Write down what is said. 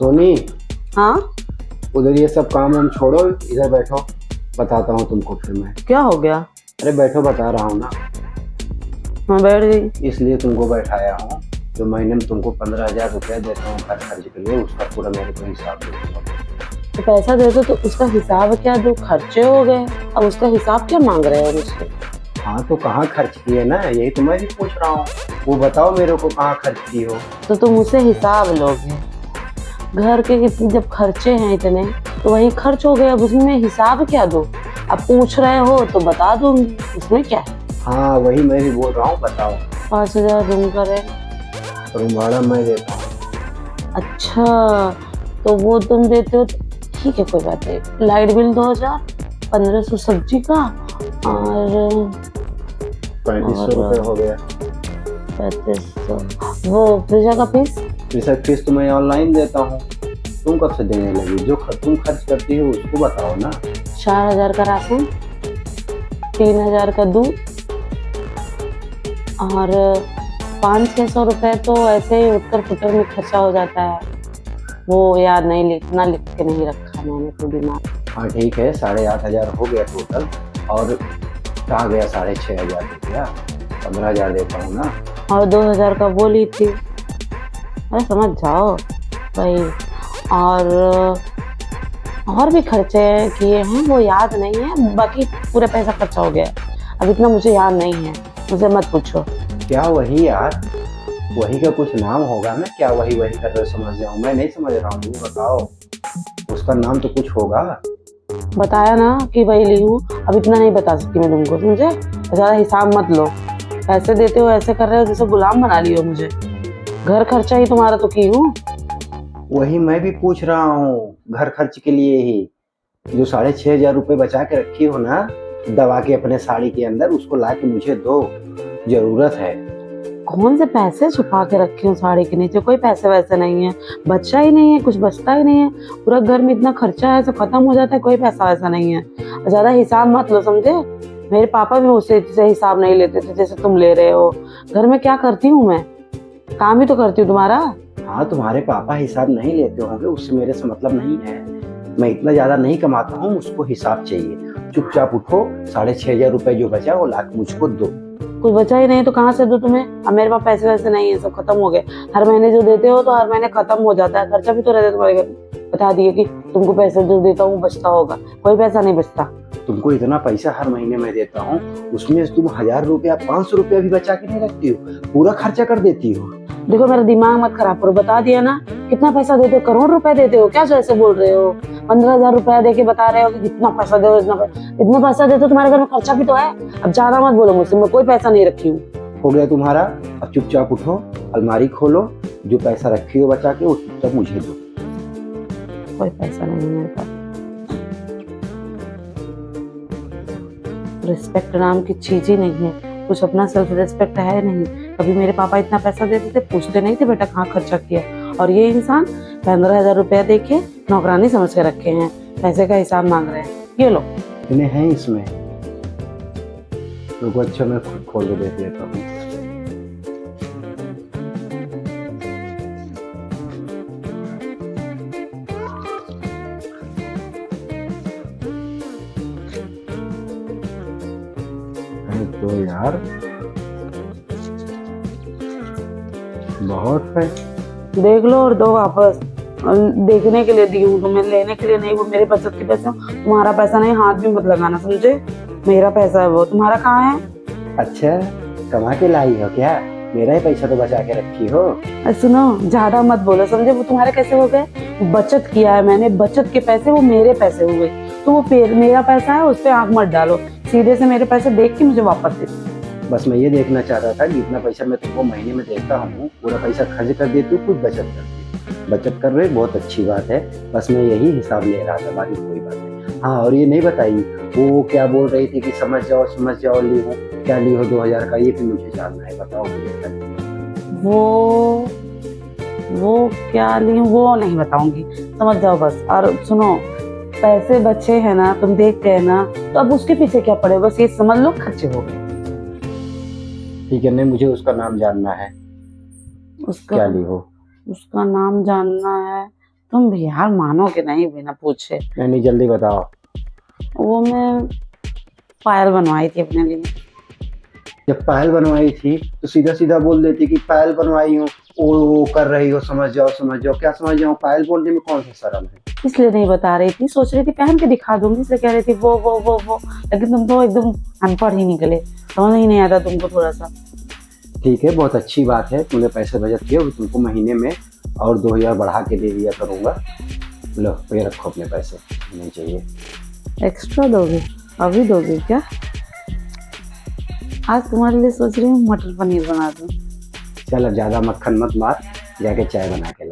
सोनी, हाँ। उधर ये सब काम हम छोड़ो, इधर बैठो, बताता हूँ तुमको फिर मैं। क्या हो गया? अरे बैठो, बता रहा हूँ ना। मैं बैठ गई। इसलिए तुमको बैठाया हूँ, जो महीने में तुमको 15,000 रुपया देता हूँ हर खर्च के लिए, उसका पूरा मेरे को हिसाब दे दूंगा। तो पैसा दे दो तो उसका हिसाब क्या दो? खर्चे हो गए, अब उसका हिसाब क्या मांग रहे हो मुझसे? हाँ तो कहाँ खर्च किए ना, यही तो मैं भी पूछ रहा हूँ। वो बताओ मेरे को, कहाँ खर्च की हो। तो तुम मुझसे हिसाब लोगे? घर के इतने जब खर्चे हैं इतने, तो वही खर्च हो गए, अब उसमें हिसाब क्या दो? अब पूछ रहे हो तो बता दूंगी, उसमें क्या है। हाँ वही मैं भी बोल रहा हूँ, बताओ। 5,000 रूम का रेंट। रूम भाड़ा मैं देता हूँ। अच्छा, तो वो तुम देते हो तो ठीक है, कोई बात नहीं। लाइट बिल 2,000, 1,500 सब्जी का, और 3500 रुपये हो गया। 3500। वो पूजा का फीस? रिसर्च फीस तो मैं ऑनलाइन देता हूँ, तुम कब से देने लगी? जो तुम खर्च करती हो उसको बताओ ना। 4,000 का राशन, 3,000 का दूध, और 500-600 रुपए तो ऐसे ही उठकर फुटर में खर्चा हो जाता है। वो याद नहीं, लिखना लिख के नहीं रखा मैंने तो दिमाग। हाँ ठीक है, 8,500 हो गया टोटल, और कहा गया 6,500 रुपया, 15,000 देता हूँ ना। और 2,000 का वो ली थी, अरे समझ जाओ भाई। और भी खर्चे किए हैं, वो याद नहीं है, बाकी पूरा पैसा खर्चा हो गया। अब इतना मुझे याद नहीं है, मुझे मत पूछो। क्या वही यार, वही का कुछ नाम होगा ना, क्या वही वही कर रहे हो, समझ जाऊँ मैं नहीं समझ रहा हूँ, ये बताओ। उसका नाम तो कुछ होगा। बताया ना कि वही ली हूँ, अब इतना नहीं बता सकती मैं तुमको, समझे? ज़्यादा हिसाब मत लो। पैसे देते हो ऐसे कर रहे हो जैसे गुलाम बना लियो मुझे। घर खर्चा ही तुम्हारा तो की हूँ। वही मैं भी पूछ रहा हूँ, घर खर्च के लिए ही। जो 6,500 रुपये बचा के रखी हो ना, दबा के अपने साड़ी के अंदर, उसको ला के मुझे दो, जरूरत है। कौन से पैसे छुपा के रखे हूँ साड़ी के नीचे? कोई पैसे वैसे नहीं है, बचा ही नहीं है, कुछ बचता ही नहीं है। पूरा घर में इतना खर्चा है, सब खत्म हो जाता है, कोई पैसा वैसा नहीं है। ज्यादा हिसाब मत लो, समझे? मेरे पापा भी मुझसे से हिसाब नहीं लेते थे जैसे तुम ले रहे हो। घर में क्या करती हूँ मैं? काम ही तो करती हूँ तुम्हारा। हाँ तुम्हारे पापा हिसाब नहीं लेते होंगे, उससे मेरे से मतलब नहीं है। मैं इतना ज्यादा नहीं कमाता हूँ, मुझको हिसाब चाहिए। चुपचाप उठो, 6,500 रुपये जो बचा वो ला के मुझको दो। कुछ बचा ही नहीं तो कहाँ से दूं तुम्हें? अब मेरे पास पैसे वैसे नहीं है, सब खत्म हो गए। हर महीने जो देते हो तो हर महीने खत्म हो जाता है, खर्चा भी तो रहता है तुम्हारे घर में। बता दिए कि तुमको पैसे जो देता हूँ बचता होगा, कोई पैसा नहीं बचता। तुमको इतना पैसा हर महीने में देता हूँ, उसमें से तुम 1,000 रुपया, 500 रुपया भी बचा के नहीं रखती हो, पूरा खर्चा कर देती हो। देखो मेरा दिमाग मत खराब करो, बता दिया ना। कितना पैसा देते हो? करोड़ रुपए देते हो क्या जो ऐसे बोल रहे हो? 15,000 रुपया दे के बता रहे हो कि कितना पैसा दे, इतना पैसा देते हो, तुम्हारे घर में खर्चा भी तो है। अब ज्यादा मत बोलो मुझसे, मैं कोई पैसा नहीं रखी हूँ। हो गया तुम्हारा, अब चुपचाप उठो, अलमारी खोलो, जो पैसा रखी हो बचा के वो चुपचाप मुझे दो। कोई पैसा नहीं है मेरे पास। रिस्पेक्ट नाम की चीज ही नहीं है, कुछ अपना सेल्फ रिस्पेक्ट है नहीं। कभी मेरे पापा इतना पैसा देते थे, पूछते नहीं थे बेटा कहाँ खर्चा किया। और ये इंसान 15,000 रुपया देके नौकरानी समझ के रखे हैं, पैसे का हिसाब मांग रहे हैं। ये लो। इतने हैं इसमें, तो अच्छा मैं खुद खोल के देख लेता हूँ। तो यार बहुत है। देख लो और दो वापस। और देखने के लिए दी हूँ तुम्हें, लेने के लिए नहीं। वो मेरे बचत के पैसे, तुम्हारा पैसा नहीं, हाथ भी मत लगाना, समझे? मेरा पैसा है वो, तुम्हारा कहाँ है? अच्छा, कमा के लाई हो क्या? मेरा ही पैसा तो बचा के रखी हो। सुनो, ज्यादा मत बोलो, समझे? वो तुम्हारे कैसे हो गए? बचत किया है मैंने, बचत के पैसे वो मेरे पैसे हो गए। तो वो मेरा पैसा है, उस पर आंख मत डालो। सीधे से मेरे पैसे देख के मुझे वापस दे। बस मैं ये देखना चाह रहा था कि इतना पैसा मैं तुमको महीने में देता हूँ, पूरा पैसा खर्च कर देती हूँ, कुछ बचत करती हूँ। बचत कर रहे बहुत अच्छी बात है, बस मैं यही हिसाब ले रहा था, बाकी कोई बात नहीं। हाँ और ये नहीं बताई, वो क्या बोल रही थी कि समझ जाओ ली हो, क्या ली हो 2,000 का, ये भी मुझे जानना है, बताओ मुझे क्या ली हो? वो क्या ली हूँ वो नहीं बताऊंगी, समझ जाओ बस। और सुनो, पैसे बचे हैं ना, तुम देखते हैं ना, तो अब उसके पीछे क्या पड़े, बस ये समझ लो खर्चे हो गए। ठीक है, नहीं मुझे उसका नाम जानना है। उसका क्या ली हो? उसका नाम जानना है तुम भी यार मानोगे नहीं बिना पूछे। नहीं जल्दी बताओ। वो मैं पायल बनवाई थी अपने लिए। जब पायल बनवाई थी तो सीधा सीधा बोल देती कि पायल बनवाई हूँ, वो कर रही हो, समझ जाओ समझ जाओ। क्या समझ जाओ? पायल बोलने में कौन सा शर्म है? इसलिए नहीं बता रही थी, सोच रही थी पहन के दिखा दूंगी, इसलिए कह रही थी वो। लेकिन तुम तो एकदम अनपढ़ ही निकले, समझ ही नहीं आता तुमको थोड़ा सा। ठीक है, बहुत अच्छी बात है, तुमने पैसे बचत किए, वो तुमको महीने में और 2000 बढ़ा के दे दिया करूँगा। लो ये रखो अपने पैसे, नहीं चाहिए। एक्स्ट्रा दोगे? अभी दोगे क्या? आज तुम्हारे लिए सोच रही हूँ मटर पनीर बना दूँ। चल अब ज़्यादा मक्खन मत मार, जाके चाय बना के ला।